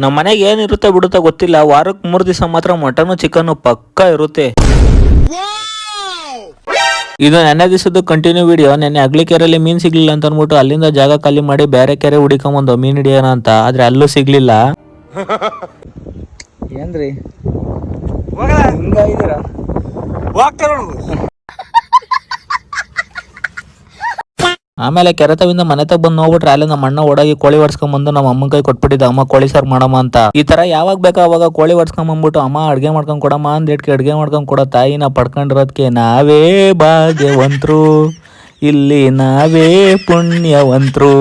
ನಮ್ಮ ಮನೆಗೆ ಏನಿರುತ್ತೆ ಬಿಡುತ್ತಾ ಗೊತ್ತಿಲ್ಲ, ವಾರಕ್ಕೆ 3 ದಿವಸ ಮಾತ್ರ ಮಟನ್ ಚಿಕನ್ ಪಕ್ಕ ಇರುತ್ತೆ. ಇದು ನೆನ್ನೆ ದಿವಸದ್ದು ಕಂಟಿನ್ಯೂ ವಿಡಿಯೋ. ನೆನ್ನೆ ಅಗ್ಲಿ ಕೆರೆಯಲ್ಲಿ ಮೀನ್ ಸಿಗ್ಲಿಲ್ಲ ಅಂತ ಅನ್ಬಿಟ್ಟು ಅಲ್ಲಿಂದ ಜಾಗ ಖಾಲಿ ಮಾಡಿ ಬೇರೆ ಕೆರೆ ಹುಡಿಕೊಂಬಂದು ಮೀನ್ ಹಿಡಿಯೋಣ ಅಂತ. ಆದ್ರೆ ಅಲ್ಲೂ ಸಿಗ್ಲಿಲ್ಲ. ಏನ್ರಿ ಆಮೇಲೆ ಕೆರೆತವಿಂದ ಮನೆ ತಗ ಬಂದು ನೋಡ್ಬಿಟ್ರೆ ಅಲ್ಲಿ ನಮ್ಮ ಅಣ್ಣ ಓಡಾಗಿ ಕೋಳಿ ಹೊಡ್ಸ್ಕೊಂಬಂದು ನಮ್ಮ ಅಮ್ಮನ ಕೈ ಕೊಟ್ಬಿಟ್ಟಿದ್ದ, ಅಮ್ಮ ಕೋಳಿ ಸಾರು ಮಾಡಮ್ಮ ಅಂತ. ಈ ತರ ಯಾವಾಗ ಬೇಕಾ ಅವಾಗ ಕೋಳಿ ಹೊಡ್ಸ್ಕೊಂಬಂದ್ಬಿಟ್ಟು ಅಮ್ಮ ಅಡ್ಗೆ ಮಾಡ್ಕೊಂಡ್ ಕೊಡಮ್ಮ ಅಂದೇಟ್ಗೆ ಅಡ್ಗೆ ಮಾಡ್ಕೊಂಡ್ ಕೊಡೋ ತಾಯಿನ ಪಡ್ಕೊಂಡಿರೋದಕ್ಕೆ ನಾವೇ ಭಾಗ್ಯವಂತರು, ಇಲ್ಲಿ ನಾವೇ ಪುಣ್ಯವಂತರು.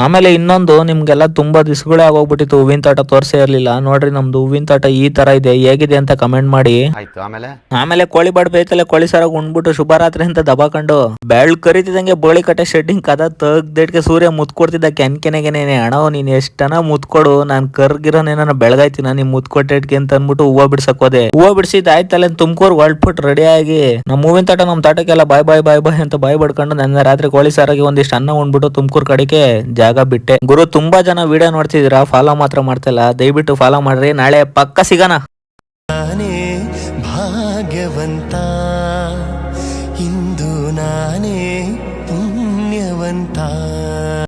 ಆಮೇಲೆ ಇನ್ನೊಂದು, ನಿಮ್ಗೆಲ್ಲ ತುಂಬಾ ದಿವಸಗಳೇ ಆಗೋಗ್ಬಿಟ್ಟಿತ್ತು ಹೂವಿನ ತೋಟ ತೋರ್ಸೇ ಇರ್ಲಿಲ್ಲ. ನೋಡ್ರಿ ನಮ್ದು ಹೂವಿನ ತೋಟ ಈ ತರ ಇದೆ, ಹೇಗಿದೆ ಅಂತ ಕಮೆಂಟ್ ಮಾಡಿ. ಆಮೇಲೆ ಕೋಳಿ ಬಾಡ್ ಬೇಯ್ತಲ್ಲ, ಕೋಳಿ ಸಾರಾಗ ಉಂಡ್ಬಿಟ್ಟು ಶುಭರಾತ್ರಿ ಅಂತ ದಬಾಕೊಂಡು ಬೆಳ್ ಕರಿತಿದಂಗೆ ಬೋಳಿ ಕಟ್ಟೆ ಶೆಡ್ಡಿಂಗ್ ಕದ ತೆಗ್ದೇಟ್ಗೆ ಸೂರ್ಯ ಮುತ್ಕೊಡ್ತಿದ್ದ ಕೆನೆಗೆನೆ. ಅಣ್ಣ ನೀನ್ ಎಷ್ಟನ ಮುತ್ಕೊಡು, ನಾನ್ ಕರ್ಗಿರೋನೇನ ಬೆಳಗಾಯ್ತಿನ ನಿಮ್ ಮುತ್ಕೊಟ್ಟೆಟ್ಗೆ ಅಂತ ಅನ್ಬಿಟ್ಟು ಹೂವ ಬಿಡ್ಸಕ್ ಹೋದೆ. ಹೂವ ಬಿಡ್ಸಿದ್ ಆಯ್ತಲ್ಲ ತುಮಕೂರ್ ಹೊಲ್ಬಿಟ್ಟು ರೆಡಿ ಆಗಿ ನಮ್ಮ ಹೂವಿನ ತೋಟ ನಮ್ ತೋಟಕ್ಕೆಲ್ಲ ಬಾಯ್ ಬಾಯ್ ಬಾಯ್ ಬಾಯ್ ಅಂತ ಬಾಯ್ ಬಡ್ಕೊಂಡು ನನ್ನ ರಾತ್ರಿ ಕೋಳಿ ಸಾರಾಗಿ ಒಂದಿಷ್ಟು ಅನ್ನ ಉಂಡ್ಬಿಟ್ಟು ತುಮಕೂರ್ ಕಡೆಗೆ ಜಾಗ ಬಿಟ್ಟೆ. ಗುರು ತುಂಬಾ ಜನ ವಿಡಿಯೋ ನೋಡ್ತಿದ್ದೀರಾ, ಫಾಲೋ ಮಾತ್ರ ಮಾಡ್ತಿಲ್ಲ. ದಯವಿಟ್ಟು ಫಾಲೋ ಮಾಡ್ರಿ. ನಾಳೆ ಪಕ್ಕ ಸಿಗೋಣ. ನಾನೇ ಭಾಗ್ಯವಂತ, ಇಂದು ನಾನೇ ಪುಣ್ಯವಂತ.